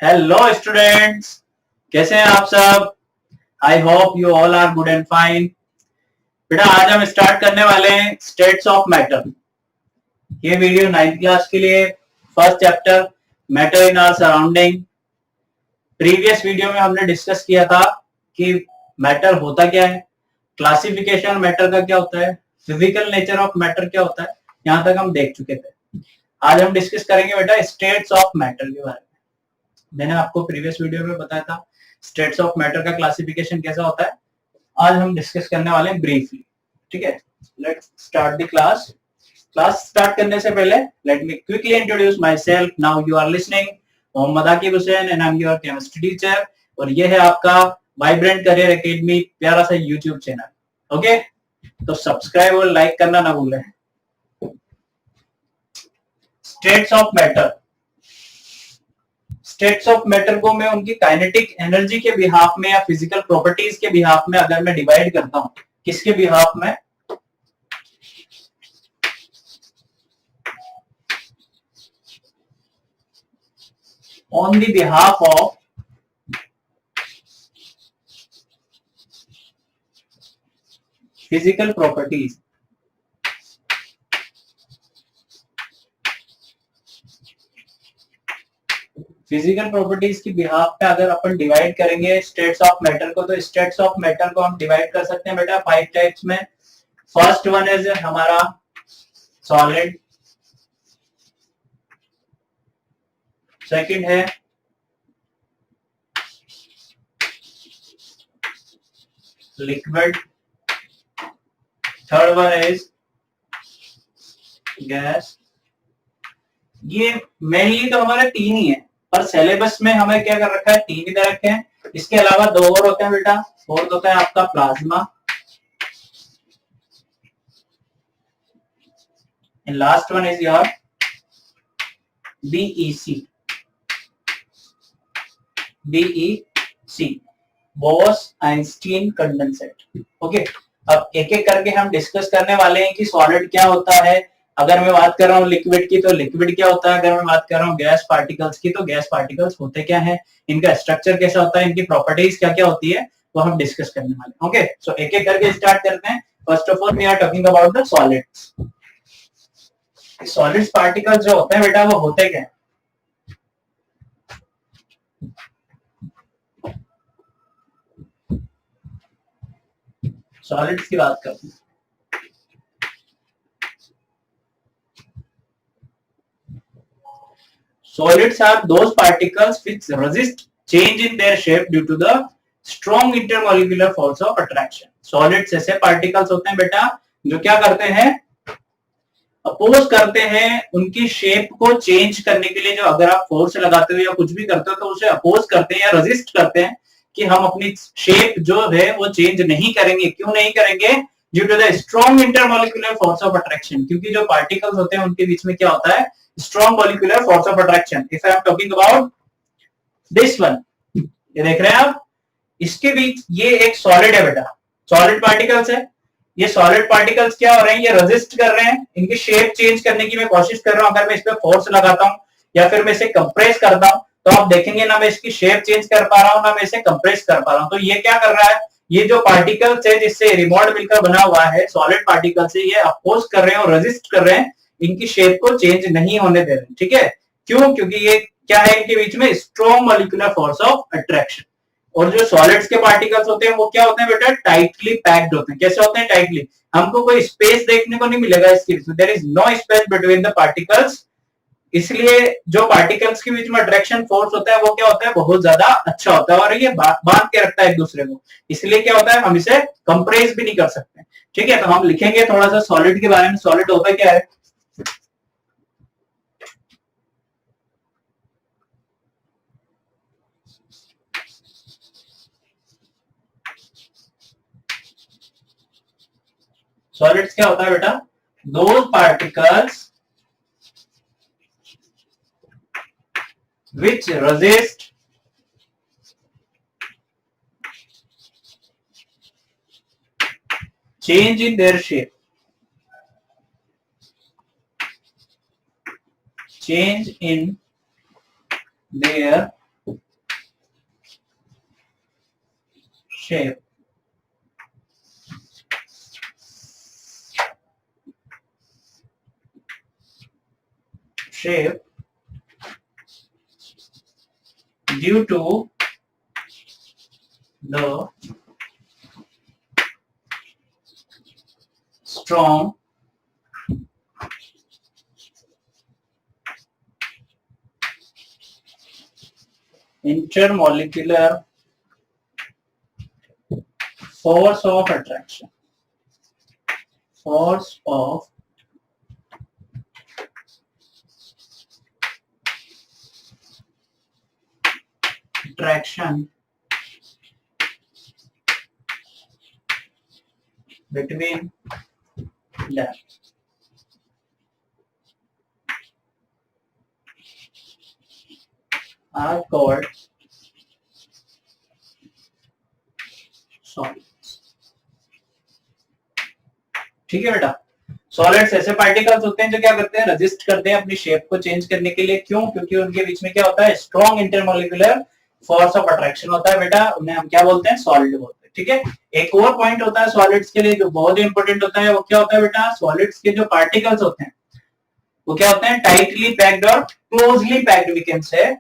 Hello students, कैसे हैं आप सब। I hope you all are good and fine. बेटा आज हम स्टार्ट करने वाले हैं स्टेट्स ऑफ मैटर। ये वीडियो 9th क्लास के लिए first chapter matter in our surrounding. Previous video में हमने डिस्कस किया था कि मैटर होता क्या है, क्लासिफिकेशन मैटर का क्या होता है, फिजिकल नेचर ऑफ मैटर क्या होता है, यहां तक हम देख चुके थे। आज हम डिस्कस करेंगे बेटा स्टेट्स ऑफ मैटर के बारे में। मैंने आपको प्रीवियस वीडियो में बताया था स्टेट्स ऑफ मैटर का क्लासिफिकेशन कैसा होता है। आज हम डिस्कस करने वाले हैं ब्रीफली। ठीक है, let's start the class. Class start करने से पहले let me quickly introduce my self. Now you are listening Mohammad Aqib Hussain and I am your chemistry teacher, और ये है आपका वाइब्रेंट करियर एकेडमी, प्यारा सा यूट्यूब चैनल। ओके, तो सब्सक्राइब और लाइक करना ना भूलें। States of matter, states of matter को मैं उनकी काइनेटिक एनर्जी के बिहाफ में या फिजिकल प्रॉपर्टीज के बिहाफ में अगर मैं डिवाइड करता हूं, किसके बिहाफ में, on the behalf of physical properties. Physical properties की बिहाफ पे अगर अपन डिवाइड करेंगे स्टेट्स ऑफ मैटर को, तो स्टेट्स ऑफ मैटर को हम डिवाइड कर सकते हैं बेटा 5 टाइप्स में। फर्स्ट वन इज हमारा सॉलिड, सेकंड है liquid, third one is gas. ये मेनली तो हमारे 3 ही है, पर सिलेबस में हमें क्या कर रखा है, 3 ही दे रखे हैं। इसके अलावा 2 और होते हैं बेटा। फोर्थ होता है आपका plasma, and last one is your BEC. BEC Bose Einstein condensate. Okay, अब एक एक करके हम डिस्कस करने वाले हैं कि सॉलिड क्या होता है। अगर मैं बात कर रहा हूँ लिक्विड की, तो लिक्विड क्या होता है। अगर मैं बात कर रहा हूँ गैस पार्टिकल्स की, तो गैस पार्टिकल्स होते क्या है, इनका स्ट्रक्चर कैसा होता है, इनकी प्रॉपर्टीज क्या क्या होती है, वो हम डिस्कस करने वाले हैं। ओके, सो एक एक करके स्टार्ट करते हैं। First of all we are talking about the solids. Solids particles जो होते हैं बेटा, वो होते क्या है। सॉलिड्स की बात करते हैं। Solids are those particles which resist change in their shape due to the strong intermolecular force of attraction. Solids ऐसे particles होते हैं बेटा जो क्या करते हैं, अपोज करते हैं उनकी शेप को चेंज करने के लिए। जो अगर आप फोर्स लगाते हो या कुछ भी करते हो तो उसे अपोज करते हैं या रेजिस्ट करते हैं कि हम अपनी शेप जो है वो चेंज नहीं करेंगे। क्यों नहीं करेंगे? Due to the strong intermolecular force of attraction. क्योंकि जो पार्टिकल्स होते हैं उनके बीच में क्या होता है, strong molecular force of attraction. If I am talking about this one, ये देख रहे हैं आप, इसके बीच ये एक सॉलिड है बेटा, सॉलिड पार्टिकल्स है। ये सॉलिड पार्टिकल्स क्या हो रहे हैं, ये रेजिस्ट कर रहे हैं, इनकी शेप चेंज करने की मैं कोशिश कर रहा हूं। अगर मैं इस पे फोर्स लगाता हूं या फिर मैं इसे कंप्रेस करता हूं, तो आप देखेंगे ना मैं इसकी शेप चेंज कर पा रहा हूं, ना मैं इसे कंप्रेस कर पा रहा हूं। तो ये क्या कर रहा है, ये जो पार्टिकल्स है जिससे रिमोट मिलकर बना हुआ है सॉलिड पार्टिकल से, ये अपोज कर रहे हैं और रेजिस्ट कर रहे हैं, इनकी शेप को चेंज नहीं होने दे रहे। ठीक है, क्यों? क्योंकि ये क्या है, इनके बीच में strong molecular force of attraction. और जो सॉलिड्स के पार्टिकल्स होते हैं वो क्या होते हैं बेटा, टाइटली पैक्ड होते हैं। कैसे होते हैं? टाइटली। हमको कोई स्पेस देखने को नहीं मिलेगा इसके बीच में, there is no space between the particles. इसलिए जो पार्टिकल्स के बीच में अट्रैक्शन फोर्स होता है वो क्या होता है, बहुत ज्यादा अच्छा होता है, और ये बांध के रखता है एक दूसरे को। इसलिए क्या होता है, हम इसे कंप्रेस भी नहीं कर सकते। ठीक है, तो हम लिखेंगे थोड़ा सा सॉलिड के बारे में। सॉलिड होता क्या है, सॉलिड्स क्या होता है बेटा, those particles which resist change in their shape, change in their shape due to the strong intermolecular force of attraction. Force of attraction between them. Are called solids. ठीक है बेटा, सॉलिड्स ऐसे पार्टिकल्स होते हैं जो क्या करते हैं, रेजिस्ट करते हैं अपनी शेप को चेंज करने के लिए। क्यों? क्योंकि उनके बीच में क्या होता है, strong intermolecular force of attraction होता है बेटा, उन्हें हम क्या बोलते हैं, सॉलिड बोलते हैं। ठीक है, एक और पॉइंट होता है सॉलिड्स के लिए जो बहुत ही इंपॉर्टेंट होता है, वो क्या होता है बेटा, सॉलिड्स के जो पार्टिकल्स होते हैं वो क्या होते हैं, टाइटली पैक्ड और closely packed we can say.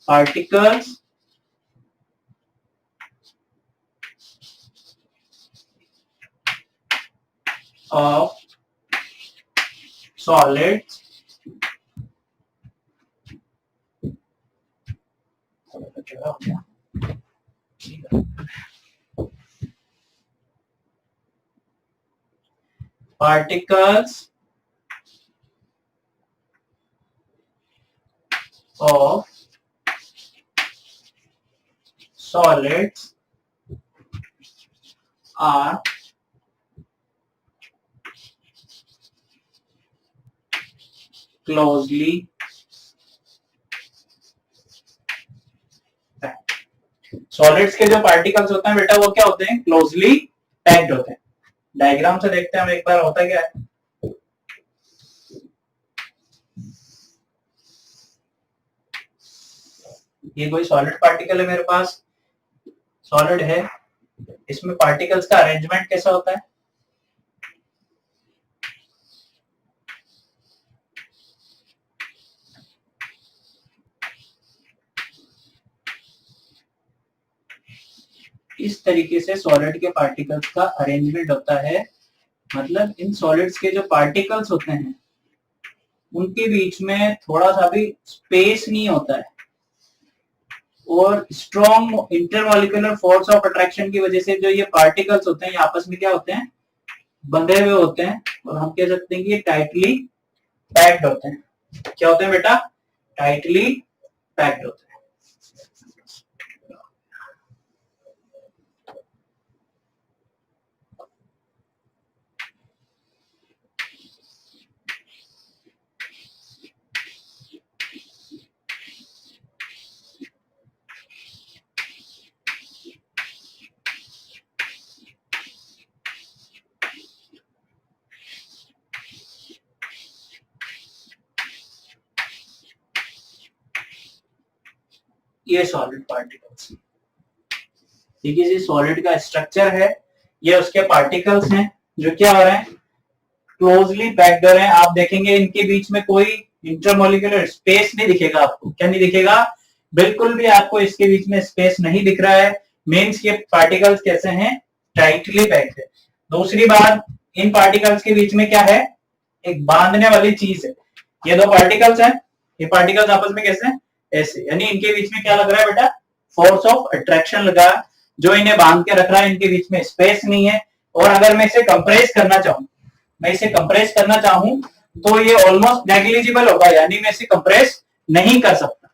Particles of solids particles of solids are closely packed. Solids के जो पार्टिकल्स होते हैं बेटा वो क्या होते हैं, क्लोजली पैक्ड होते हैं। डायग्राम से देखते हैं हम एक बार, होता क्या है। ये कोई सॉलिड पार्टिकल है मेरे पास, सॉलिड है, इसमें पार्टिकल्स का अरेंजमेंट कैसा होता है, इस तरीके से सॉलिड के पार्टिकल्स का अरेंजमेंट होता है। मतलब इन सॉलिड्स के जो पार्टिकल्स होते हैं उनके बीच में थोड़ा सा भी स्पेस नहीं होता है, और strong intermolecular force of attraction की वजह से जो ये पार्टिकल्स होते हैं ये आपस में क्या होते हैं, बंधे हुए होते हैं, और हम कह सकते हैं कि ये टाइटली पैक्ड होते हैं। क्या होते हैं बेटा, टाइटली पैक्ड होते हैं। ये सॉलिड पार्टिकल्स, ठीक है जी, सॉलिड का स्ट्रक्चर है, ये उसके पार्टिकल्स हैं जो क्या हो रहे हैं, क्लोजली पैक्ड हो रहे हैं। आप देखेंगे इनके बीच में कोई इंटरमोलिकुलर स्पेस नहीं दिखेगा आपको, क्या नहीं दिखेगा, बिल्कुल भी आपको इसके बीच में स्पेस नहीं दिख रहा है। मींस ये पार्टिकल्स कैसे हैं, टाइटली पैक्ड है। दूसरी बात, इन पार्टिकल्स के बीच में क्या है, एक बांधने वाली चीज है। ये दो पार्टिकल्स हैं, ये पार्टिकल्स आपस में कैसे हैं, ऐसे, यानी इनके बीच में क्या लग रहा है बेटा, फोर्स ऑफ अट्रैक्शन लगा जो इन्हें बांध के रख रहा है। इनके बीच में स्पेस नहीं है, और अगर मैं इसे कंप्रेस करना चाहूं, मैं इसे कंप्रेस करना चाहूं तो ये ऑलमोस्ट नेग्लिजिबल होगा, यानी मैं इसे कंप्रेस नहीं कर सकता।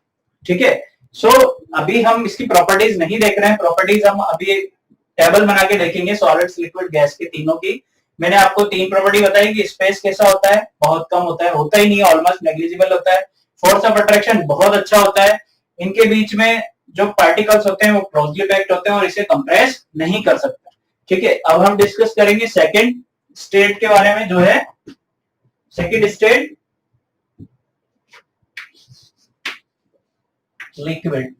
ठीक है, सो अभी हम इसकी प्रॉपर्टीज नहीं देख रहे हैं, प्रॉपर्टीज हम अभी टेबल बना के देखेंगे सॉलिड्स, लिक्विड, गैस की तीनों की। मैंने आपको तीन प्रॉपर्टी बताई कि स्पेस कैसा होता है, बहुत कम होता है, होता ही नहीं है, ऑलमोस्ट नेग्लिजिबल होता है। फोर्स ऑफ अट्रैक्शन बहुत अच्छा होता है। इनके बीच में जो पार्टिकल्स होते हैं वो क्लोजली पैक्ड होते हैं और इसे कंप्रेस नहीं कर सकते। ठीक है, अब हम डिस्कस करेंगे सेकंड स्टेट के बारे में, जो है सेकंड स्टेट लिक्विड।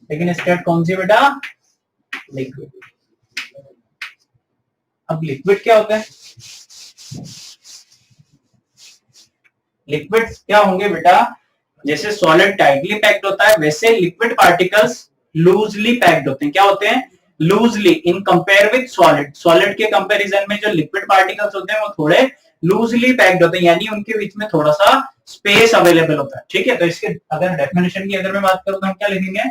लेकिन स्टेट कौन सी बेटा? लिक्विड। अब लिक्विड क्या होता है? लिक्विड क्या होंगे बेटा? जैसे सॉलिड टाइटली पैक्ड होता है वैसे लिक्विड पार्टिकल्स लूजली पैक्ड होते हैं। क्या होते हैं? Loosely in compare with solid. Solid के कंपैरिजन में जो लिक्विड पार्टिकल्स होते हैं वो थोड़े लूजली पैक्ड होते हैं, यानी उनके बीच में थोड़ा सा स्पेस अवेलेबल होता है। ठीक है, तो इसके अगर डेफिनेशन की अगर मैं बात करूं तो हम क्या लिखेंगे?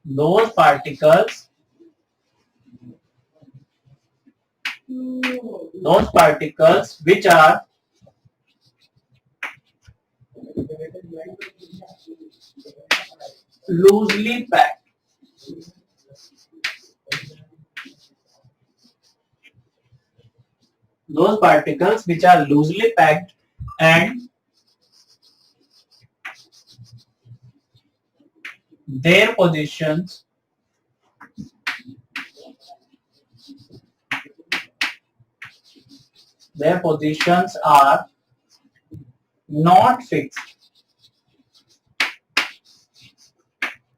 those particles which are loosely packed, those particles which are loosely packed and their positions are not fixed.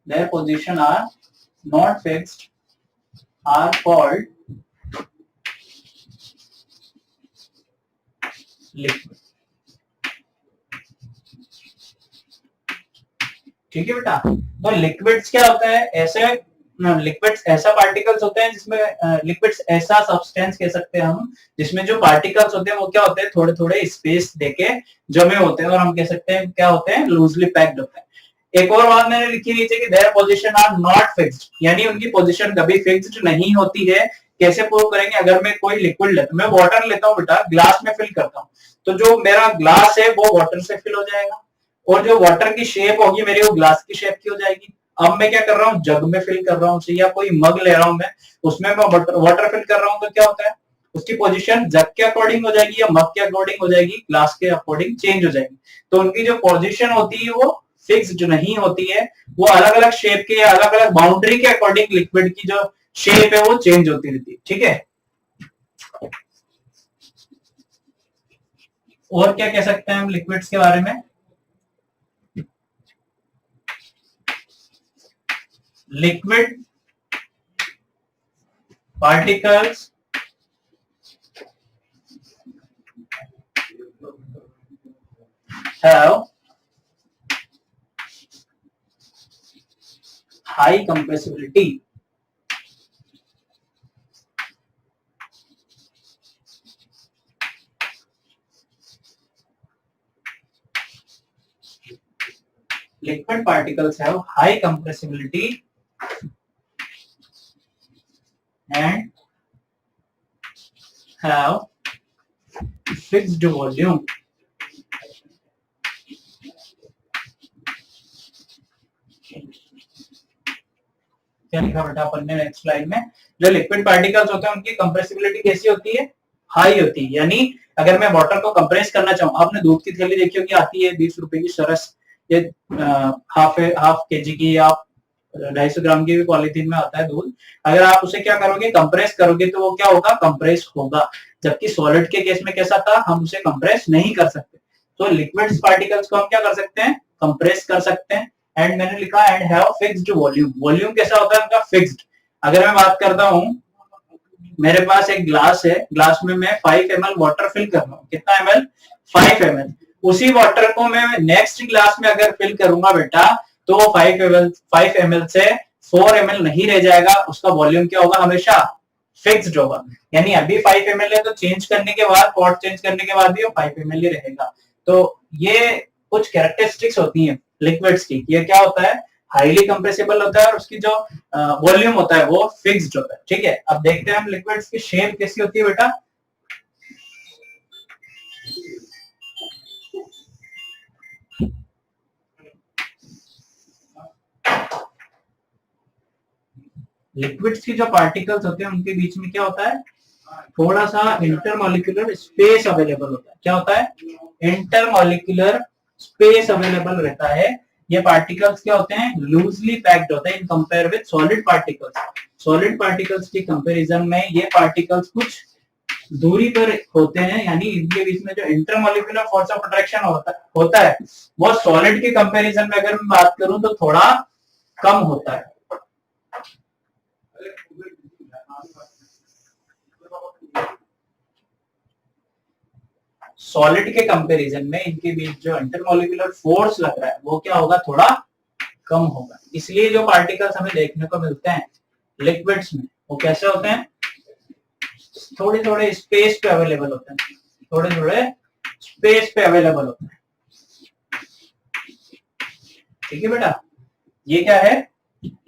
Their position are not fixed are called liquid. ठीक है बेटा, तो लिक्विड्स क्या होता है? ऐसे लिक्विड्स ऐसा पार्टिकल्स होते हैं जिसमें लिक्विड्स ऐसा सब्सटेंस कह सकते हैं हम जिसमें जो पार्टिकल्स होते हैं वो क्या होते हैं? थोड़े थोड़े स्पेस देके जमे होते हैं और हम कह सकते हैं क्या होते हैं? लूजली पैक्ड होते हैं। एक और बात मैंने लिखी नीचे कि their position are not fixed, यानी उनकी पोजीशन कभी फिक्स्ड नहीं होती है। कैसे प्रूव करेंगे? अगर मैं कोई लिक्विड लेता हूं, मैं वाटर लेता हूं बेटा, ग्लास में फिल करता हूं, तो जो मेरा ग्लास है वो वाटर से फिल हो जाएगा और जो वाटर की शेप होगी मेरी वो ग्लास की शेप की हो जाएगी। अब मैं क्या कर रहा हूँ? जग में फिल कर रहा हूँ उसे, या कोई मग ले रहा हूं मैं, उसमें मैं वाटर फिल कर रहा हूँ, तो क्या होता है? उसकी पोजीशन जग के अकॉर्डिंग हो जाएगी या मग के अकॉर्डिंग हो जाएगी, ग्लास के अकॉर्डिंग चेंज हो जाएगी। तो उनकी जो पोजीशन होती है वो फिक्स्ड नहीं होती है, वो अलग अलग शेप के या अलग अलग बाउंड्री के अकॉर्डिंग लिक्विड की जो शेप है वो चेंज होती रहती है। ठीक है, और क्या कह सकते हैं हम लिक्विड्स के बारे में? Liquid particles have high compressibility. Liquid particles have high compressibility and have fixed volume. क्या लिखा बेटा अपन ने नेक्स्ट स्लाइड में? जो लिक्विड पार्टिकल्स होते हैं उनकी कंप्रेसिबिलिटी कैसी होती है? हाई होती है। यानी अगर मैं वाटर को कंप्रेस करना चाहूँ, आपने दूध की थैली देखी होगी, आती है 20 रुपए की सरस, ये हाफ केजी की या 250 ग्राम की भी पॉलिथीन में आता है दूध। अगर आप उसे क्या करोगे? कंप्रेस करोगे तो वो क्या होगा? कंप्रेस होगा। जबकि सॉलिड के केस में कैसा था? हम उसे कंप्रेस नहीं कर सकते। तो लिक्विड पार्टिकल्स को हम क्या कर सकते हैं? कंप्रेस कर सकते हैं। एंड मैंने लिखा and have fixed volume. Volume कैसा होता है उनका? फिक्स्ड। अगर मैं बात करता हूं, मेरे पास एक ग्लास है, ग्लास में मैं 5 ml वाटर फिल कर रहा हूँ। कितना ml? 5 ml। उसी वाटर को मैं नेक्स्ट ग्लास में अगर फिल करूंगा बेटा, तो 5 ml से 4 ml नहीं रह जाएगा। उसका वॉल्यूम क्या होगा? हमेशा फिक्स्ड होगा। यानी अभी 5 ml है तो चेंज करने के बाद, पॉट चेंज करने के बाद भी वो 5 ml ही रहेगा। तो ये कुछ कैरेक्टरिस्टिक्स होती हैं लिक्विड्स की। ये क्या होता है? हाईली कंप्रेसिबल होता है और उसकी जो वॉल्यूम होता है वो फिक्स्ड होता है। ठीक है, अब देखते हैं हम लिक्विड्स की शेप कैसी होती है बेटा। लिक्विड्स की जो पार्टिकल्स होते हैं उनके बीच में क्या होता है? थोड़ा सा इंटरमॉलिक्यूलर स्पेस अवेलेबल होता है। क्या होता है? इंटरमॉलिक्यूलर स्पेस अवेलेबल रहता है, ये पार्टिकल्स क्या होते हैं, लूजली पैक्ड होते हैं in compare with solid particles. Solid particles के कंपैरिजन में ये पार्टिकल्स कुछ दूरी पर होते हैं, यानी इनके बीच में जो इंटरमॉलिक्यूलर फोर्स ऑफ अट्रैक्शन होता है वो सॉलिड के कंपैरिजन में अगर मैं बात करूं तो थोड़ा कम होता है। सॉलिड के कंपैरिजन में इनके बीच जो इंटरमॉलिक्यूलर फोर्स लग रहा है वो क्या होगा, थोड़ा कम होगा। इसलिए जो पार्टिकल्स हमें देखने को मिलते हैं लिक्विड्स में वो कैसे होते हैं, थोड़े थोड़े स्पेस पे अवेलेबल होते हैं, थोड़े थोड़े स्पेस पे अवेलेबल होते हैं। ठीक है बेटा, ये क्या है,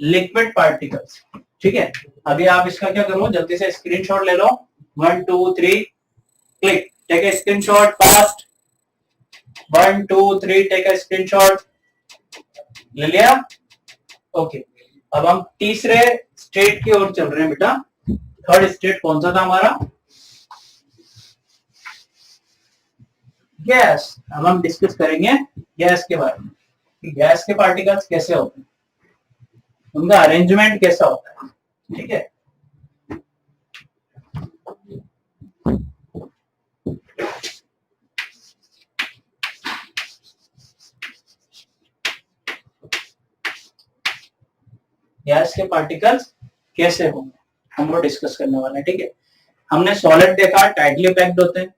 लिक्विड पार्टिकल्स। ठीक है, अभी आप इसका क्या करो, जल्दी से स्क्रीनशॉट ले लो, 1 2 3 click, take a screenshot fast, 1 2 3 take a screenshot, ले लिया। ओके, अब हम तीसरे स्टेट की ओर चल रहे हैं बेटा। थर्ड स्टेट कौन सा था हमारा, गैस। अब हम डिस्कस करेंगे गैस के बारे में कि गैस के पार्टिकल्स कैसे होते हैं, उनका अरेंजमेंट कैसा होता है। ठीक है, गैस के पार्टिकल्स कैसे होंगे हम वो डिस्कस करने वाले हैं। ठीक है, हमने सॉलिड देखा टाइटली पैक्ड होते हैं,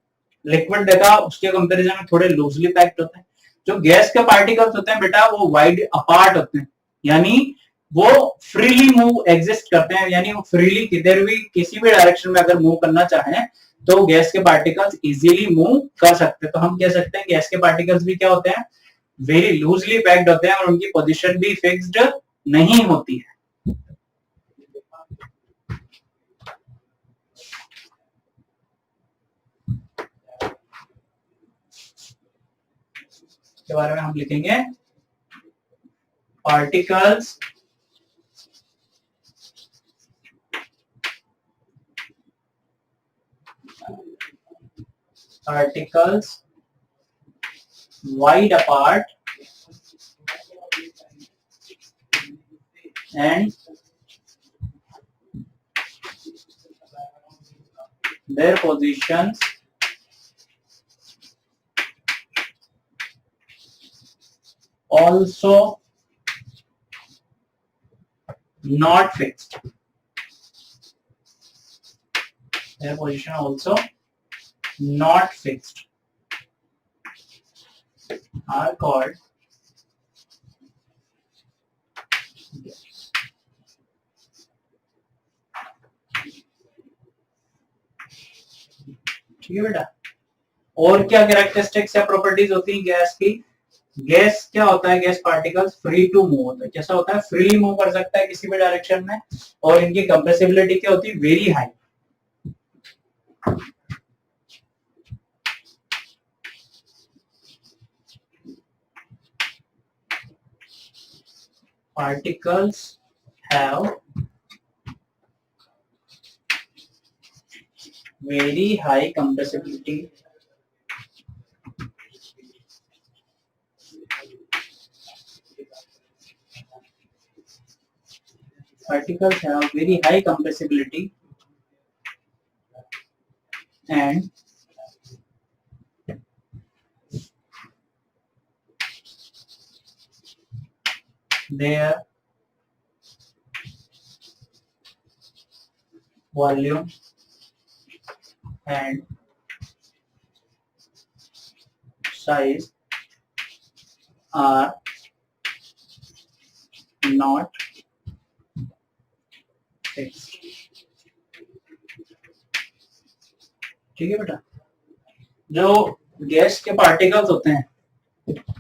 लिक्विड देखा उसके कंपैरिजन में थोड़े लूजली पैक्ड होते हैं। जो गैस के पार्टिकल्स होते हैं बेटा वो वाइड अपार्ट होते हैं, यानी वो फ्रीली मूव एग्जिस्ट करते हैं, यानी वो फ्रीली किधर भी किसी भी डायरेक्शन में अगर मूव करना चाहें तो गैस के पार्टिकल्स इजीली मूव कर सकते हैं। तो हम कह सकते हैं गैस के पार्टिकल्स भी क्या होते हैं, वेरी लूजली पैक्ड होते हैं और उनकी पोजीशन भी फिक्स्ड नहीं होती है। के बारे में हम लिखेंगे particles wide apart and their positions also not fixed. Their position also not fixed are called gas. ठीक है बेटा, और क्या कैरेक्टरिस्टिक्स या प्रॉपर्टीज होती है गैस की। गैस क्या होता है, gas particles free to move होता है। कैसा होता है, फ्रीली मूव कर सकता है किसी भी डायरेक्शन में, और इनकी कंप्रेसिबिलिटी क्या होती है, very high. Particles have very high compressibility and their volume and size are not fixed. ठीक है बेटा, जो गैस के पार्टिकल्स होते हैं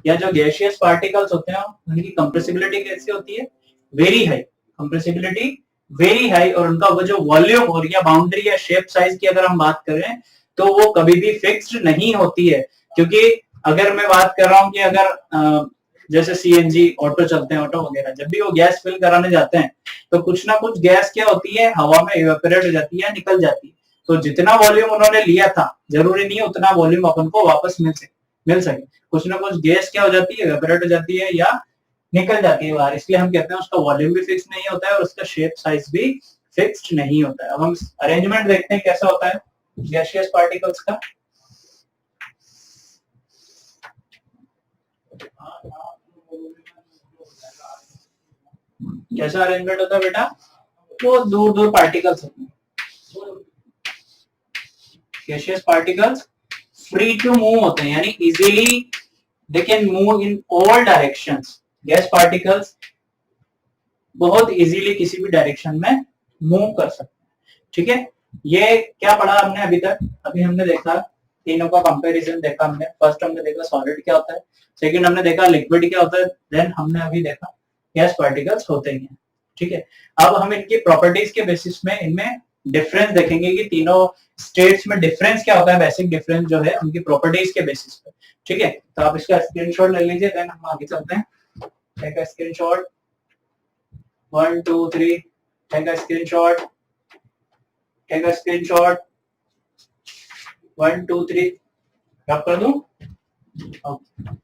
या जो गैसियस पार्टिकल्स होते हैं उनकी कंप्रेसिबिलिटी कैसी होती है, very high, compressibility very high, और उनका वो जो वॉल्यूम और या बाउंड्री या शेप साइज की अगर हम बात करें तो वो कभी भी फिक्स्ड नहीं होती है। क्योंकि अगर मैं बात कर रहा हूं कि अगर जैसे सीएनजी ऑटो चलते हैं, ऑटो वगैरह, जब भी वो गैस फिल कराने जाते हैं तो कुछ ना कुछ गैस क्या होती है, हवा में इवेपोरेट हो जाती है, निकल जाती है। तो जितना वॉल्यूम उन्होंने लिया था जरूरी नहीं है उतना वॉल्यूम अपन को वापस मिल सके। कुछ ना कुछ गैस क्या हो जाती है, इवेपोरेट हो जाती है या निकल जाती है बाहर, इसलिए हम कहते हैं उसका वॉल्यूम भी फिक्स नहीं होता है और उसका शेप साइज भी फिक्स्ड नहीं होता है। अब हम अरेंजमेंट देखते हैं कैसा होता है गैसियस पार्टिकल्स का। कैसा अरेंजमेंट होता है बेटा, वो दूर दूर पार्टिकल्स होते हैं, gaseous particles free to move होते हैं, यानी easily they can move in all directions. Gas particles बहुत इजीली किसी भी डायरेक्शन में मूव कर सकते हैं, ठीक है। ये क्या पढ़ा हमने अभी तक, अभी हमने देखा तीनों का कंपैरिजन देखा हमने। फर्स्ट हमने देखा सॉलिड क्या होता है, सेकंड हमने देखा लिक्विड क्या होता है, देन हमने अभी देखा गैस पार्टिकल्स होते ही हैं, ठीक है। अब हम इनकी प्रॉपर्टीज के बेसिस में इनमें डिफरेंस देखेंगे कि तीनों स्टेट्स में डिफरेंस क्या होता है, बेसिक डिफरेंस जो है उनकी प्रॉपर्टीज के बेसिस पे, ठीक है। तो आप इसका स्क्रीनशॉट ले लीजिए, देन हम आगे चलते हैं। Take a screenshot 1 2 3, take a screenshot, take a screenshot 1 2 3, रब कर दूं? ओके।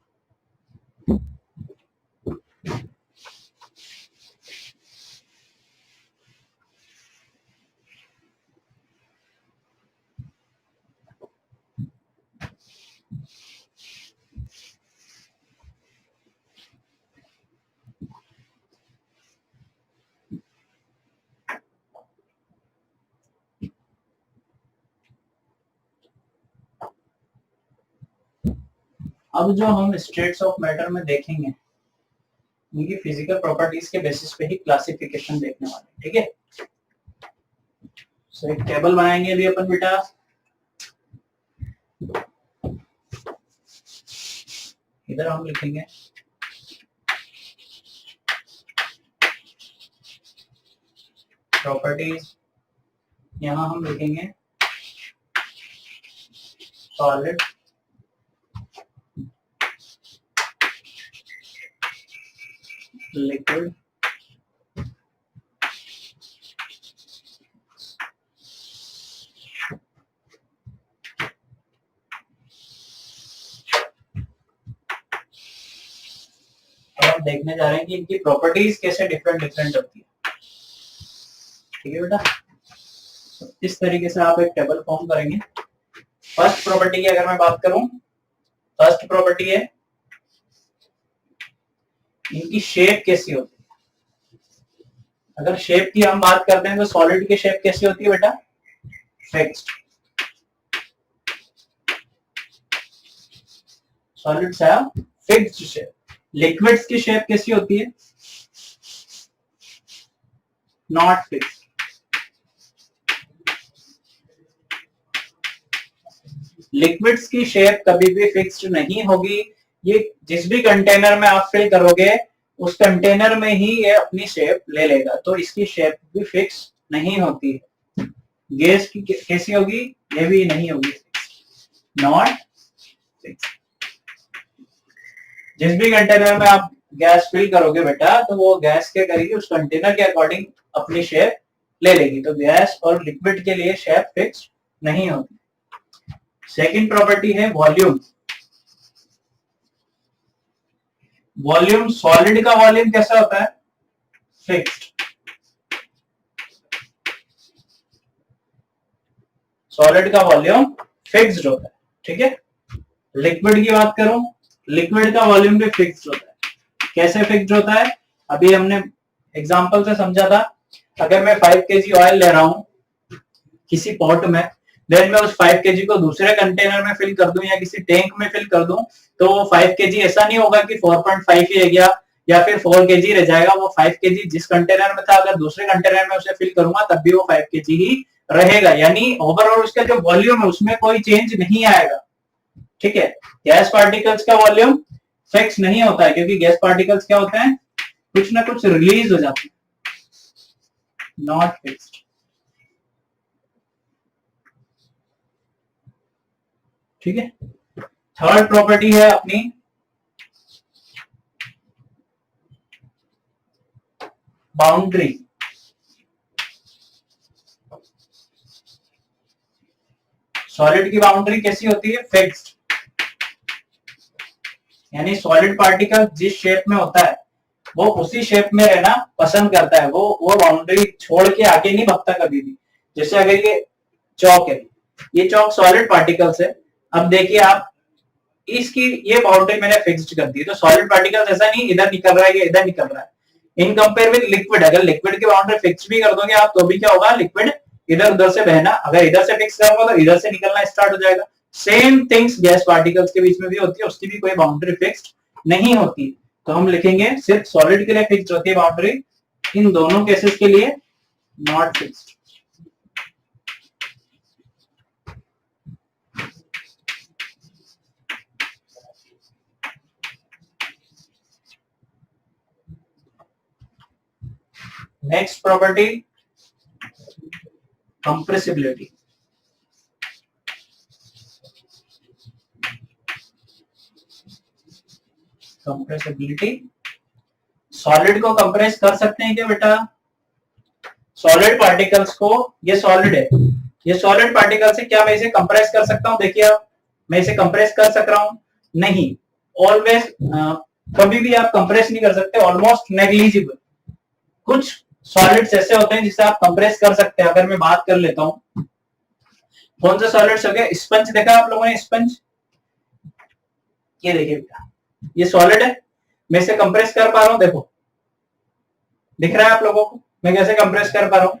अब जो हम स्टेट्स ऑफ मैटर में देखेंगे उनकी फिजिकल प्रॉपर्टीज के बेसिस पे ही क्लासिफिकेशन देखने वाले, ठीक है। सो एक टेबल बनाएंगे अभी अपन बेटा, इधर हम लिखेंगे प्रॉपर्टीज, यहां हम लिखेंगे सॉलिड, लिक्विड, और देखने जा रहे हैं कि इनकी प्रॉपर्टीज कैसे डिफरेंट डिफरेंट होती है, ठीक है बेटा। इस तरीके से आप एक टेबल फॉर्म करेंगे। फर्स्ट प्रॉपर्टी की अगर मैं बात करूं, फर्स्ट प्रॉपर्टी है इनकी शेप कैसी होती है। अगर शेप की हम बात करते हैं तो सॉलिड की शेप कैसी होती है बेटा, fixed. Solids have fixed shape. Liquids की शेप कैसी होती है, नॉट फिक्स्ड। लिक्विड्स की शेप कभी भी फिक्स्ड नहीं होगी, ये जिस भी कंटेनर में आप फिल करोगे उस कंटेनर में ही ये अपनी शेप ले लेगा, तो इसकी शेप भी फिक्स नहीं होती है। गैस की कैसी होगी, ये भी नहीं होगी, नॉट फिक्स। जिस भी कंटेनर में आप गैस फिल करोगे बेटा, तो वो गैस के करेगी उस कंटेनर के अकॉर्डिंग अपनी शेप ले लेगी, तो गैस और लिक्विड के लिए शेप फिक्स नहीं होती। सेकंड प्रॉपर्टी है वॉल्यूम। वॉल्यूम, सॉलिड का वॉल्यूम कैसा होता है, फिक्स्ड। सॉलिड का वॉल्यूम फिक्स्ड होता है, ठीक है। लिक्विड की बात करूं, लिक्विड का वॉल्यूम भी फिक्स्ड होता है। कैसे फिक्स्ड होता है, अभी हमने एग्जांपल से समझा था। अगर मैं 5 केजी ऑयल ले रहा हूं किसी पॉट में, देन मैं उस 5 केजी को दूसरे कंटेनर में फिल कर दूं या किसी टैंक में फिल कर दूं, तो वो 5 केजी ऐसा नहीं होगा कि 4.5 ही रह गया या फिर 4 केजी रह जाएगा। वो 5 केजी जिस कंटेनर में था, अगर दूसरे कंटेनर में उसे फिल करूंगा तब भी वो 5 केजी ही रहेगा, यानी ओवरऑल उसका जो वॉल्यूम है उसमें कोई चेंज नहीं आएगा, ठीक है। गैस पार्टिकल्स का वॉल्यूम फिक्स नहीं होता है, क्योंकि गैस पार्टिकल्स क्या होते हैं, कुछ ना कुछ रिलीज हो जाते हैं, नॉट फिक्स्ड, ठीक है। थर्ड प्रॉपर्टी है अपनी बाउंड्री। सॉलिड की बाउंड्री कैसी होती है, फिक्स्ड, यानी सॉलिड पार्टिकल जिस शेप में होता है वो उसी शेप में रहना पसंद करता है, वो बाउंड्री छोड़ के आगे नहीं भागता कभी भी। जैसे अगर ये चौक है, ये चौक सॉलिड पार्टिकल्स है, अब देखिए आप इसकी ये बाउंड्री मैंने फिक्स्ड कर दी, तो सॉलिड पार्टिकल्स ऐसा नहीं इधर निकल रहा है या इधर निकल रहा है। इन कंपेयर विद लिक्विड, अगर लिक्विड की बाउंड्री फिक्स भी कर दोगे आप तो भी क्या होगा, लिक्विड इधर उधर से बहना, अगर इधर से फिक्स करोगे तो इधर से निकलना स्टार्ट हो जाएगा। सेम थिंग्स गैस पार्टिकल्स के बीच में भी होती है, उसकी भी कोई बाउंड्री फिक्स्ड नहीं होती। तो हम लिखेंगे सिर्फ सॉलिड के लिए फिक्स्ड होती है बाउंड्री, इन दोनों केसेस के लिए not fixed. Next property compressibility. Compressibility, solid को कंप्रेस कर सकते हैं क्या बेटा? सॉलिड पार्टिकल्स को, ये सॉलिड है, ये सॉलिड पार्टिकल से क्या मैं इसे कंप्रेस कर सकता हूं? देखिए आप, मैं इसे कंप्रेस कर सक रहा हूं? नहीं, ऑलवेज कभी भी आप कंप्रेस नहीं कर सकते, ऑलमोस्ट नेग्लिजिबल। कुछ सॉलिड्स ऐसे होते हैं जिसे आप कंप्रेस कर सकते हैं। अगर मैं बात कर लेता हूं, कौन से सॉलिड्स हो गए? स्पंज देखा आप लोगों ने? स्पंज, ये देखिए बेटा, ये सॉलिड है, मैं इसे कंप्रेस कर पा रहा हूं, देखो दिख रहा है आप लोगों को मैं कैसे कंप्रेस कर पा रहा हूं?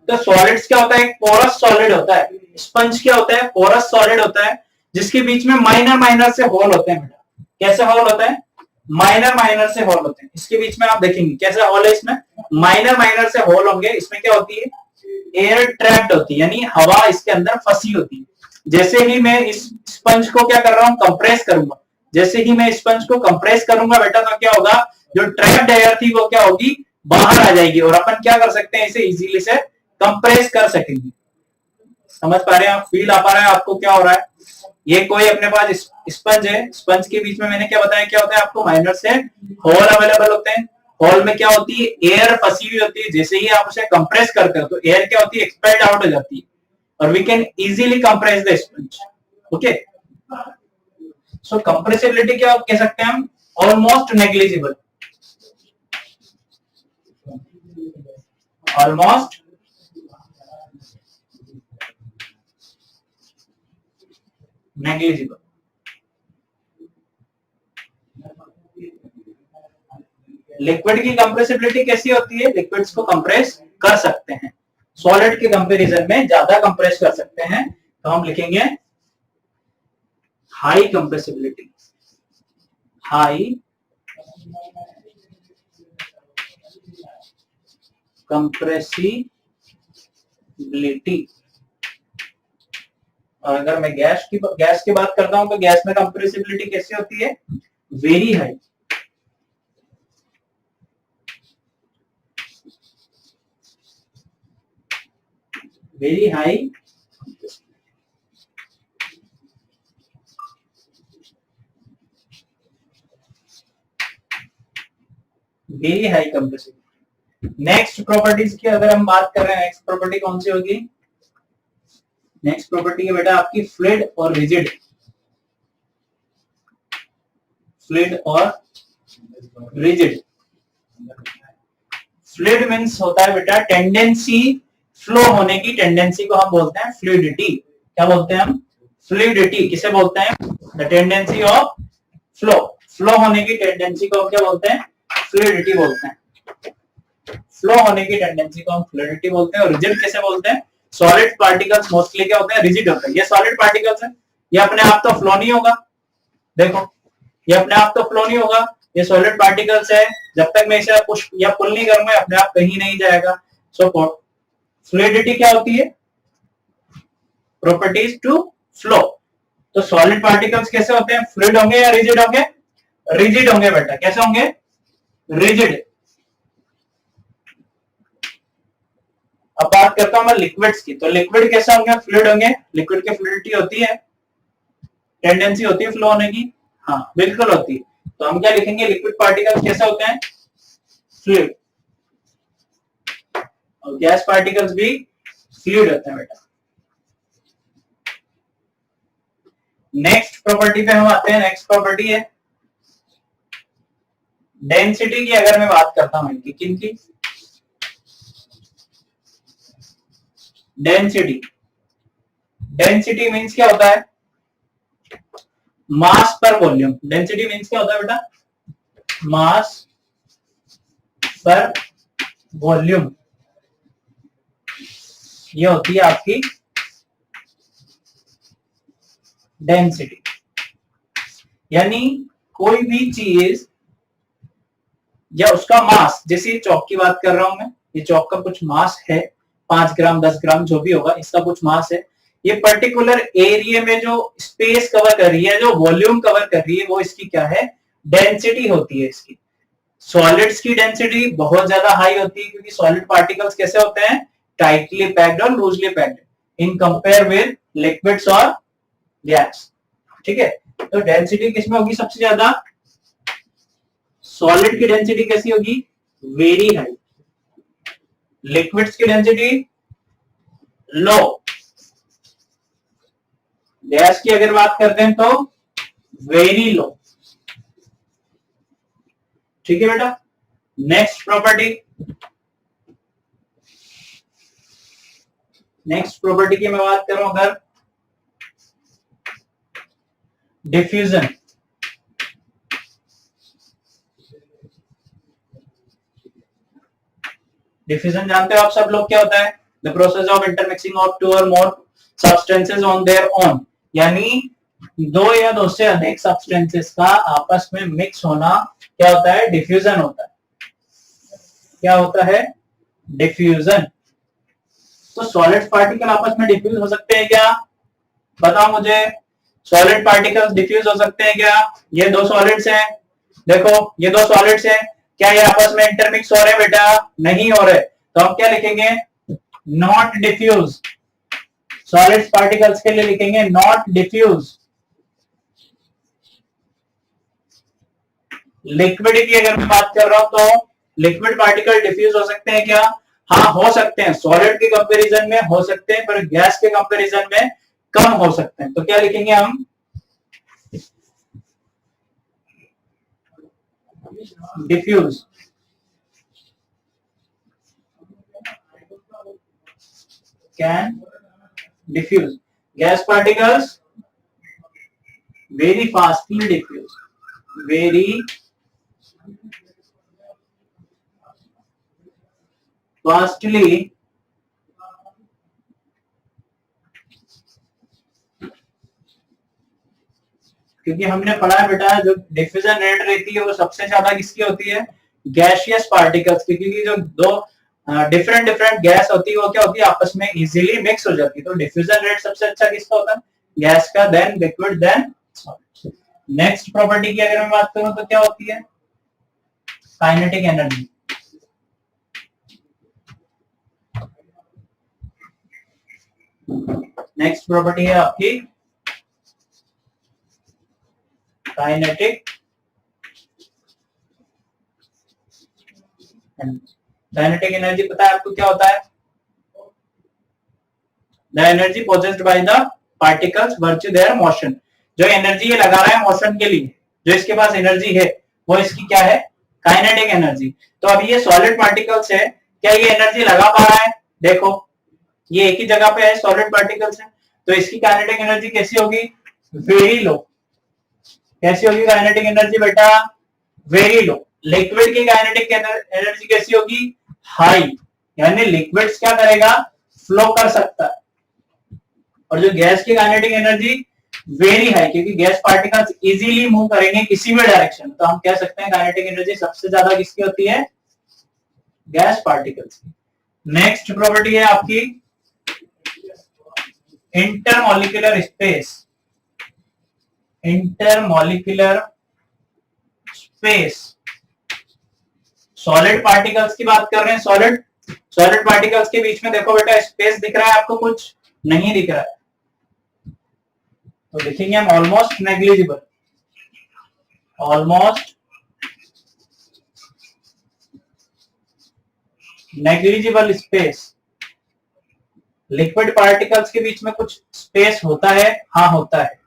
तो सॉलिड्स क्या होता है? एक पोरस सॉलिड होता है। स्पंज क्या होता है? पोरस सॉलिड होता है, जिसके बीच में माइनर माइनर से होल होते हैं बेटा। कैसे होल होता है? माइनर माइनर से होल होते हैं। इसके बीच में आप देखेंगे कैसे होल है, इसमें माइनर माइनर से होल होंगे। इसमें क्या होती है? एयर ट्रैप्ड होती है, यानी हवा इसके अंदर फंसी होती है। जैसे ही मैं इस स्पंज को क्या कर रहा हूं? कंप्रेस करूंगा। जैसे ही मैं स्पंज को कंप्रेस करूंगा बेटा, तो क्या होगा? जो ट्रैप्ड एयर थी वो क्या होगी? बाहर आ जाएगी, और अपन क्या कर सकते हैं? इसे इजीली से कंप्रेस कर सकेंगे। समझ पा रहे हैं आप? फील आ पा रहा है आपको क्या हो रहा है? ये कोई अपने पास स्पंज है, स्पंज के बीच में मैंने क्या बताया, क्या होता है आपको? माइनर से होल अवेलेबल होते हैं। होल में क्या होती है? एयर फंसी हुई होती है। जैसे ही आप उसे कंप्रेस करते हो तो एयर क्या होती है? एक्सपेल्ड आउट हो जाती है, और we can easily compress the sponge. Okay, so compressibility क्या कह सकते हैं हम? Almost negligible, almost negligible. Liquid की कंप्रेसिबिलिटी कैसी होती है? लिक्विड्स को कंप्रेस कर सकते हैं, सॉलिड के कंपैरिजन में ज्यादा कंप्रेस कर सकते हैं। तो हम लिखेंगे हाई कंप्रेसिबिलिटी, हाई कंप्रेसिबिलिटी। और अगर मैं गैस की बात करता हूं तो गैस में कंप्रेसिबिलिटी कैसी होती है? Very high, very high, very high compressibility. Next properties की अगर हम बात कर रहे हैं, नेक्स्ट प्रॉपर्टी कौन सी होगी? नेक्स्ट प्रॉपर्टी है बेटा आपकी फ्लूइड और रिजिड। फ्लूइड और रिजिड। फ्लूइड मींस होता है बेटा टेंडेंसी, फ्लो होने की टेंडेंसी को हम बोलते हैं फ्लूइडिटी। क्या बोलते हैं हम? फ्लूइडिटी। किसे बोलते हैं? The tendency of flow. Flow होने की टेंडेंसी को हम क्या बोलते हैं? फ्लूइडिटी बोलते हैं। फ्लो होने की टेंडेंसी को हम फ्लूइडिटी बोलते हैं। और रिजिड कैसे बोलते हैं? सॉलिड पार्टिकल्स मोस्टली क्या होते हैं? रिजिड होते हैं। ये सॉलिड पार्टिकल्स है, ये अपने आप तो फ्लो नहीं होगा, देखो ये अपने आप तो फ्लो नहीं होगा, ये सॉलिड पार्टिकल्स है, जब तक मैं इसे पुश या पुल नहीं करूंगा अपने आप कहीं नहीं जाएगा। सो फ्लूइडिटी क्या होती है? Properties to flow. तो सॉलिड पार्टिकल्स कैसे होते हैं? फ्लूइड होंगे या रिजिड होंगे? रिजिड होंगे बेटा। कैसे होंगे? रिजिड। अब बात करता हूं मैं लिक्विड्स की, तो लिक्विड कैसे होंगे? फ्लूइड होंगे। लिक्विड की फ्लूइडिटी होती है, टेंडेंसी होती है फ्लो होने की, हाँ बिल्कुल होती है। तो हम क्या लिखेंगे? लिक्विड पार्टिकल्स कैसे होते हैं? फ्लूइड। और गैस पार्टिकल्स भी फ्लूइड होते हैं बेटा। नेक्स्ट प्रॉपर्टी पे हम आते हैं। नेक्स्ट प्रॉपर्टी है डेंसिटी की अगर मैं बात करता हूं इनकी, किनकी डेंसिटी, डेंसिटी मीन्स क्या होता है, मास पर वॉल्यूम। डेंसिटी मीन्स क्या होता है बेटा, मास पर वॉल्यूम, ये होती है आपकी डेंसिटी। यानी कोई भी चीज या उसका मास, जैसे चौक की बात कर रहा हूं मैं, ये चौक का कुछ मास है, 5 ग्राम 10 ग्राम जो भी होगा, इसका कुछ मास है। ये पर्टिकुलर एरिया में जो स्पेस कवर कर रही है, जो वॉल्यूम कवर कर रही है, वो इसकी क्या है, डेंसिटी होती है इसकी। सॉलिड्स की डेंसिटी बहुत ज्यादा हाई होती है, क्योंकि सॉलिड पार्टिकल्स कैसे होते हैं, टाइटली पैक्ड और loosely packed in compare with liquids और गैस। ठीक है, तो डेंसिटी किसमें होगी सबसे ज्यादा, सॉलिड की डेंसिटी कैसी होगी, वेरी हाई। लिक्विड्स की डेंसिटी लो। गैस की अगर बात करते हैं तो वेरी लो। ठीक है बेटा। नेक्स्ट प्रॉपर्टी, नेक्स्ट प्रॉपर्टी की मैं बात करूं अगर, डिफ्यूजन। डिफ्यूजन जानते हो आप सब लोग क्या होता है, the process of intermixing of two or more substances on their own, यानी दो या दो से अधिक सब्सटेंसेस का आपस में मिक्स होना क्या होता है, डिफ्यूजन होता है। क्या होता है, डिफ्यूजन। तो सॉलिड पार्टिकल आपस में डिफ्यूज हो सकते हैं क्या, बताओ मुझे, सॉलिड पार्टिकल्स डिफ्यूज हो सकते हैं क्या, ये दो सॉलिड्स हैं, देखो ये दो सॉलिड्स हैं, क्या ये आपस में इंटरमिक्स हो रहे हैं बेटा, नहीं हो रहे, तो हम क्या लिखेंगे, नॉट डिफ्यूज। सॉलिड पार्टिकल्स के लिए लिखेंगे नॉट डिफ्यूज। लिक्विड की अगर मैं बात कर रहा हूं तो लिक्विड पार्टिकल डिफ्यूज हो सकते हैं क्या, हाँ हो सकते हैं, सॉलिड के कंपैरिजन में हो सकते हैं, पर गैस के कंपैरिजन में कम हो सकते हैं। तो क्या लिखेंगे हम, diffuse. Can diffuse gas particles very fastly diffuse, very fastly क्योंकि हमने पढ़ा है बेटा, जो डिफ्यूजन रेट रहती है वो सबसे ज्यादा किसकी होती है, गैसियस पार्टिकल्स की, क्योंकि जो दो डिफरेंट डिफरेंट गैस होती है वो क्या होती है, आपस में इजीली मिक्स हो जाती है। तो डिफ्यूजन रेट सबसे अच्छा किसका होता है, गैस का, then liquid, then solid. Next property की अगर मैं बात करूं तो क्या होती है, काइनेटिक एनर्जी। नेक्स्ट प्रॉपर्टी है आपकी काइनेटिक एनर्जी। काइनेटिक एनर्जी पता है आपको क्या होता है, the energy possessed by the particles virtue there motion. जो एनर्जी ये लगा रहा है मोशन के लिए, जो इसके पास एनर्जी है, वो इसकी क्या है, काइनेटिक एनर्जी। तो अभी ये सॉलिड पार्टिकल्स है, क्या ये एनर्जी लगा पा रहा है, देखो ये एक ही जगह पे है, सॉलिड पार्टिकल्स है, तो इसकी काइनेटिक एनर्जी कैसी होगी, वेरी लो। कैसी होगी काइनेटिक एनर्जी बेटा, वेरी लो। लिक्विड की काइनेटिक एनर्जी कैसी होगी, हाई, यानी लिक्विड क्या करेगा, फ्लो कर सकता है। और जो गैस की काइनेटिक एनर्जी वेरी हाई, क्योंकि गैस पार्टिकल्स इजीली मूव करेंगे किसी भी डायरेक्शन। तो हम कह सकते हैं काइनेटिक एनर्जी सबसे ज्यादा किसकी होती है, गैस पार्टिकल्स की। नेक्स्ट प्रॉपर्टी है आपकी intermolecular space. Intermolecular space, solid particles की बात कर रहे हैं, सॉलिड सॉलिड पार्टिकल्स के बीच में देखो बेटा स्पेस दिख रहा है आपको, कुछ नहीं दिख रहा है, तो लिखेंगे हम almost negligible. Almost negligible space. Liquid particles के बीच में कुछ स्पेस होता है, हाँ होता है।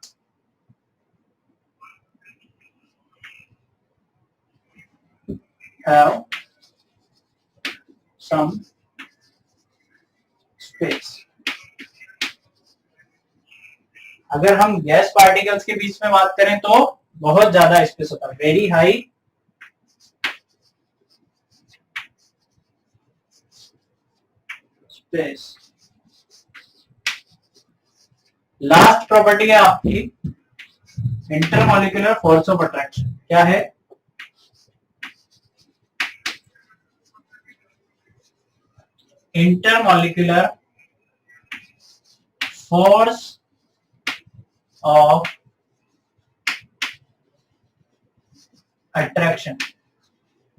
have some space. अगर हम गैस पार्टिकल्स के बीच में बात करें तो बहुत ज्यादा स्पेस होता है, very high space. Last property है आपकी इंटरमॉलिक्यूलर फोर्स ऑफ अट्रैक्शन। क्या है? इंटरमॉलिक्यूलर फोर्स ऑफ अट्रैक्शन,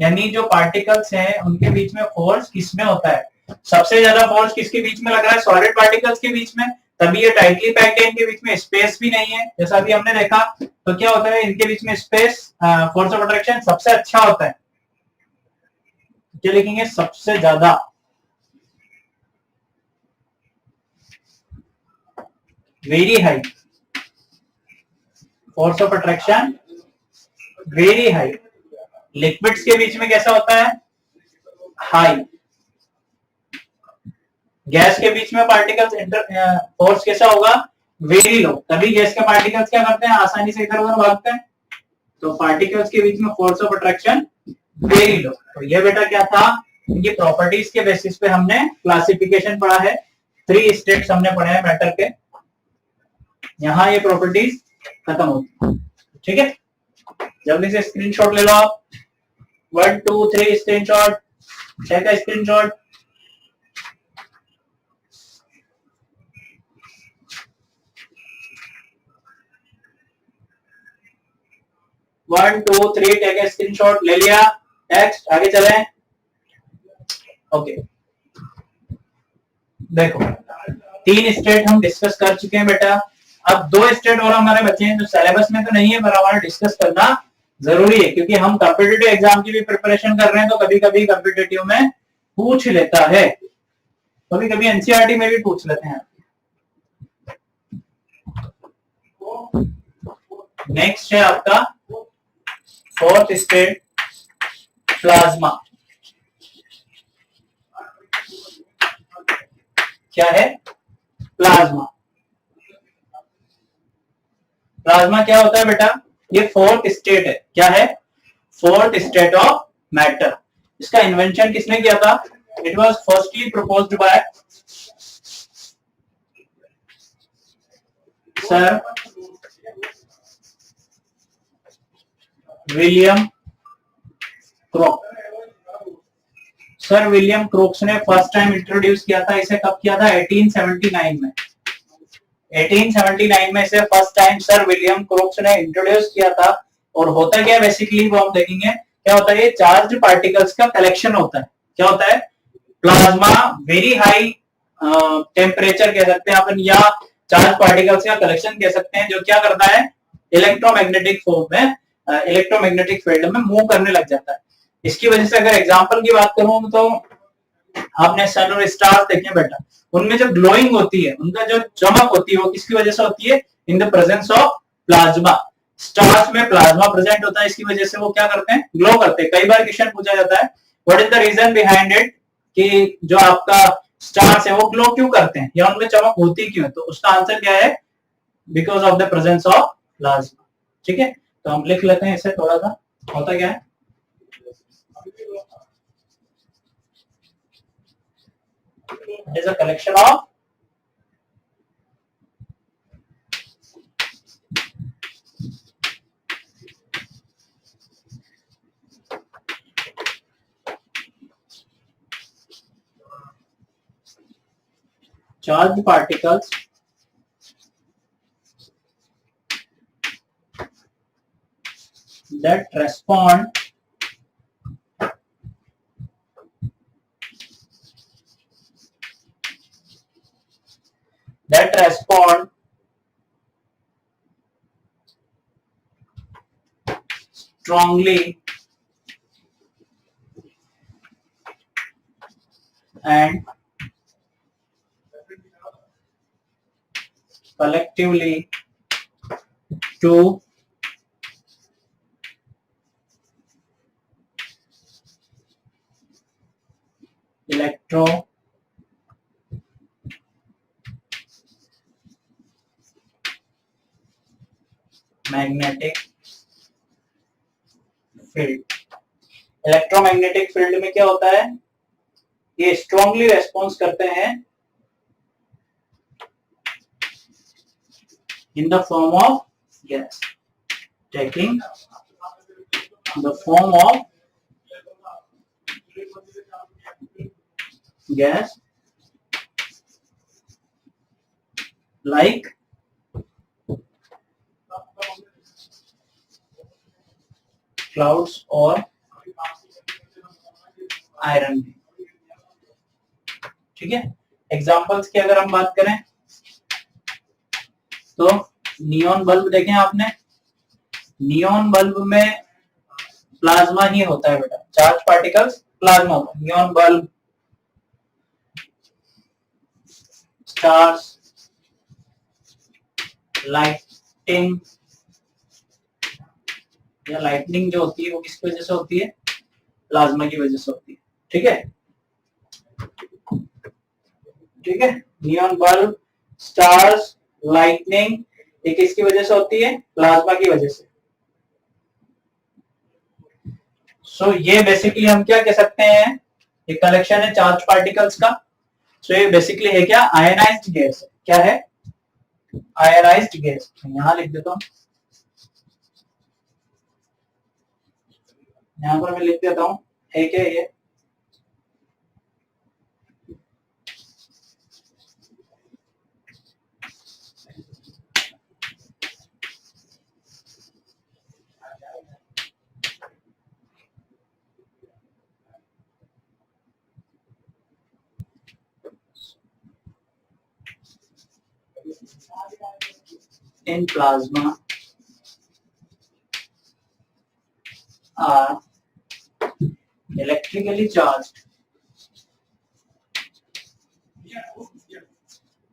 यानी जो पार्टिकल्स हैं उनके बीच में फोर्स किसमें होता है? सबसे ज्यादा फोर्स किसके बीच में लग रहा है? सॉलिड पार्टिकल्स के बीच में, तभी ये टाइटली पैक्ड है, इनके बीच में स्पेस भी नहीं है, जैसा अभी हमने देखा। तो क्या होता है, इनके बीच में स्पेस, फोर्स ऑफ अट्रैक्शन सबसे अच्छा होता है। क्या लिखेंगे? सबसे ज्यादा। Very high force of attraction, very high. Liquids के बीच में कैसा होता है? हाई। गैस के बीच में पार्टिकल्स फोर्स कैसा होगा? वेरी लो, तभी गैस के पार्टिकल्स क्या करते हैं? आसानी से इधर उधर भागते हैं। तो पार्टिकल्स के बीच में force of attraction very low. तो ये बेटा क्या था, इनकी प्रॉपर्टीज के बेसिस पे हमने क्लासिफिकेशन पढ़ा है। 3 स्टेट्स हमने पढ़े हैं मैटर के, यहाँ ये प्रॉपर्टीज खत्म होती। ठीक है, जल्दी से स्क्रीनशॉट ले लो आप। 1 2 3 स्क्रीनशॉट, 6 का screenshot. One two three, take a screenshot, ले लिया। नेक्स्ट, आगे चलें। ओके, देखो 3 स्टेट हम डिस्कस कर चुके हैं बेटा। अब 2 स्टेट और हमारे बच्चे हैं जो सिलेबस में तो नहीं है, पर हमारा डिस्कस करना जरूरी है, क्योंकि हम कॉम्पिटिटिव एग्जाम की भी प्रिपरेशन कर रहे हैं। तो कभी कभी कॉम्पिटिटिव में पूछ लेता है, कभी कभी एनसीईआरटी में भी पूछ लेते हैं। नेक्स्ट है आपका 4th स्टेट, प्लाज्मा। क्या है? प्लाज्मा। प्लाज्मा क्या होता है बेटा? ये 4th स्टेट है। क्या है? 4th state of matter. इसका इन्वेंशन किसने किया था? It was firstly proposed by sir William Crook. Sir William Crookes ने फर्स्ट टाइम इंट्रोड्यूस किया था इसे। कब किया था? 1879 में। 1879 में इसे first time sir William Crookes ने इंट्रोड्यूस किया था। और होता क्या है बेसिकली, वो हम देखेंगे। क्या होता है? ये चार्ज पार्टिकल्स का कलेक्शन होता है। क्या होता है? प्लाज्मा वेरी हाई टेम्परेचर कह सकते हैं अपन, या चार्ज पार्टिकल्स का कलेक्शन कह सकते हैं, जो क्या करता है? इलेक्ट्रोमैग्नेटिक फॉर्म में, इलेक्ट्रोमैग्नेटिक फील्ड में मूव करने लग जाता है। इसकी वजह से अगर एग्जांपल की बात करूं तो आपने सन और स्टार देखे बेटा, उनमें जो ग्लोइंग होती है, उनका जो चमक होती है, वो किसकी वजह से होती है? In the presence of plasma. Stars में प्लाज्मा प्रेजेंट होता है, इसकी वजह से वो क्या करते हैं? ग्लो करते हैं। कई बार क्वेश्चन पूछा जाता है, what is the reason behind it, कि जो आपका स्टार्स है वो ग्लो क्यों करते हैं, या उनमें चमक होती क्यों है? तो उसका आंसर क्या है? Because of the presence of plasma. ठीक है, तो हम लिख लेते हैं इसे थोड़ा सा। होता क्या है? It is a collection of charged particles that respond strongly and collectively to electro magnetic field. Electromagnetic field में क्या होता है, ये स्ट्रांगली रेस्पॉन्स करते हैं in the form of gas, taking the form of gas like clouds or iron। ठीक है, examples की अगर हम बात करें तो नियॉन बल्ब देखें आपने, नियॉन बल्ब में प्लाज्मा ही होता है बेटा, चार्ज पार्टिकल्स प्लाज्मा होता है। नियॉन बल्ब, स्टार्स, लाइटिंग या लाइटनिंग जो होती है वो किसकी वजह से होती है, प्लाज्मा की वजह से होती है। ठीक है, ठीक है, नियॉन बल्ब, स्टार्स, लाइटनिंग, ये किसकी वजह से होती है, प्लाज्मा की वजह से। सो ये बेसिकली हम क्या कह सकते हैं, ये कलेक्शन है चार्ज पार्टिकल्स का। सो ये बेसिकली है क्या, आयनाइज्ड गैस। क्या है, आयनाइज्ड गैस। यहां लिख देता हूं, यहां पर मैं लिख देता हूं, है क्या ये, in plasma are electrically charged,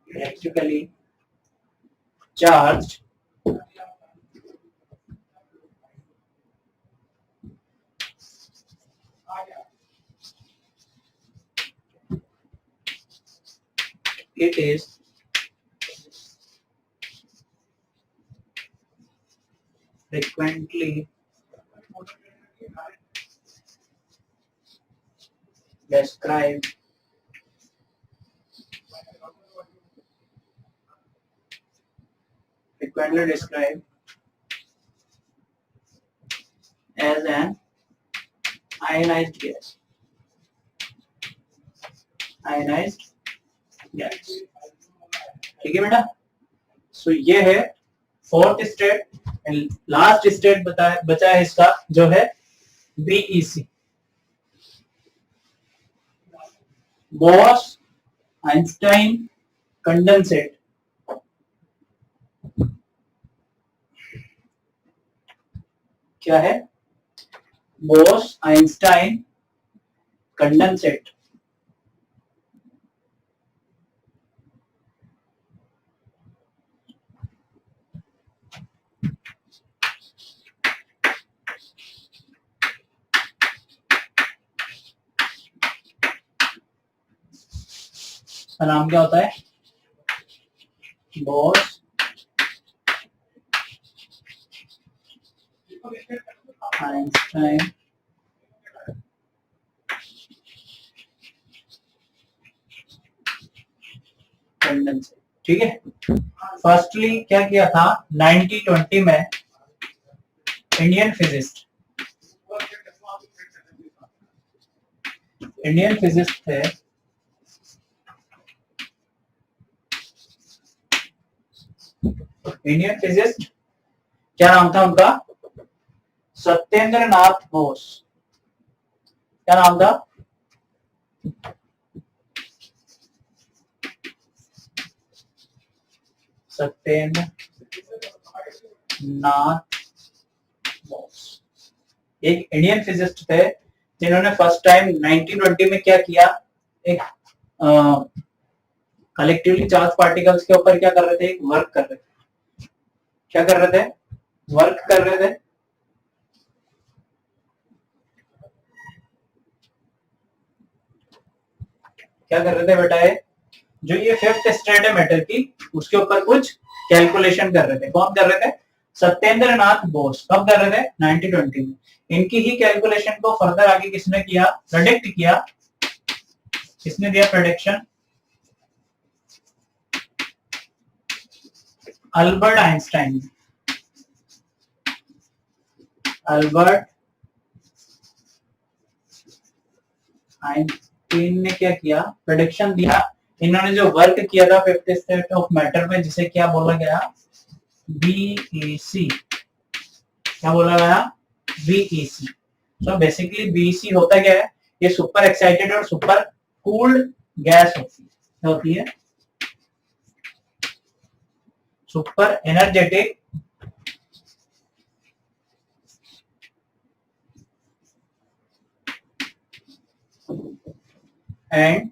electrically charged it is frequently described as an ionized gas, ionized gas। ठीक है बेटा, सो ये है फोर्थ स्टेट। लास्ट स्टेट बचा है इसका जो है बीईसी, बोस आइंस्टाइन कंडेंसेट। क्या है, बोस आइंस्टाइन कंडेंसेट। इसका नाम क्या होता है, बोस आइंस्टाइन कंडेंसेट। ठीक है, फर्स्टली क्या किया था 1920 में इंडियन फिजिस्ट थे इंडियन फिजिस्ट, क्या नाम था उनका, सत्येंद्र नाथ बोस। क्या नाम था, सत्येंद्र नाथ बोस। एक इंडियन फिजिस्ट थे जिन्होंने फर्स्ट टाइम 1920 में क्या किया, एक कलेक्टिवली चार्ज पार्टिकल्स के ऊपर क्या कर रहे थे, वर्क कर रहे थे। क्या कर रहे थे, वर्क कर रहे थे। क्या कर रहे थे बेटा, ये जो ये फिफ्थ स्टेट है मैटर की, उसके ऊपर कुछ कैलकुलेशन कर रहे थे। कौन कर रहे थे? सत्येंद्र नाथ बोस। कब कर रहे थे? 1920 में। इनकी ही कैलकुलेशन को फर्दर आगे किसने किया? प्रेडिक्ट किया। किसने दिया prediction? Albert Einstein. Albert Einstein ने क्या किया? प्रेडिक्शन दिया। इन्होंने जो वर्क किया था फिफ्थ स्टेट ऑफ मैटर में, जिसे क्या बोला गया? बीईसी। क्या बोला गया? बीईसी। सो बेसिकली बीईसी होता क्या है? ये सुपर एक्साइटेड और सुपर कूल्ड गैस होती है super energetic and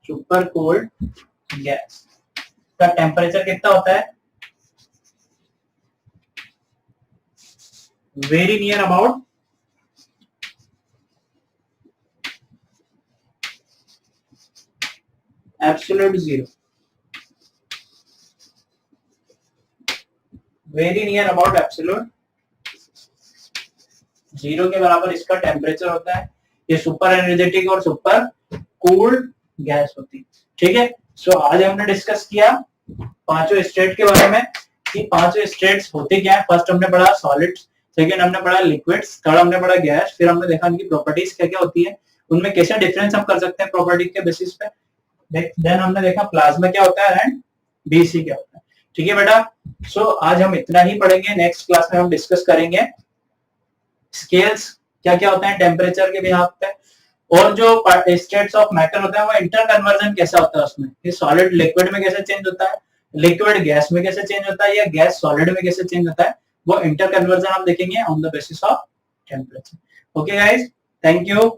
super cold gas का टेम्परेचर कितना होता है? Very near about absolute zero. Very near about absolute zero के बराबर इसका टेम्परेचर होता है। ये सुपर एनर्जेटिक और सुपर कूल्ड गैस होती है। ठीक है। सो आज हमने डिस्कस किया पांचों स्टेट के बारे में कि पांचों स्टेट्स होते क्या है। फर्स्ट हमने पढ़ा सॉलिड्स, सेकंड हमने पढ़ा लिक्विड्स, थर्ड हमने पढ़ा गैस, फिर हमने देखा इनकी प्रॉपर्टीज क्या क्या होती है, उनमें कैसे डिफरेंस हम कर सकते हैं प्रॉपर्टी के बेसिस पे। देन हमने देखा प्लाज्मा क्या होता है एंड बीसी क्या होता है। ठीक है बेटा। सो आज हम इतना ही पढ़ेंगे। नेक्स्ट क्लास में हम डिस्कस करेंगे स्केल्स क्या क्या होते हैं टेम्परेचर के बिहाफ पे, और जो स्टेट्स ऑफ मैटर होते हैं वो इंटर कन्वर्जन कैसा होता है उसमें, ये सॉलिड लिक्विड में कैसे चेंज होता है, लिक्विड गैस में कैसे चेंज होता है, या गैस सॉलिड में कैसे चेंज होता है, वो इंटर कन्वर्जन हम देखेंगे on the basis of temperature. Okay guys, thank you.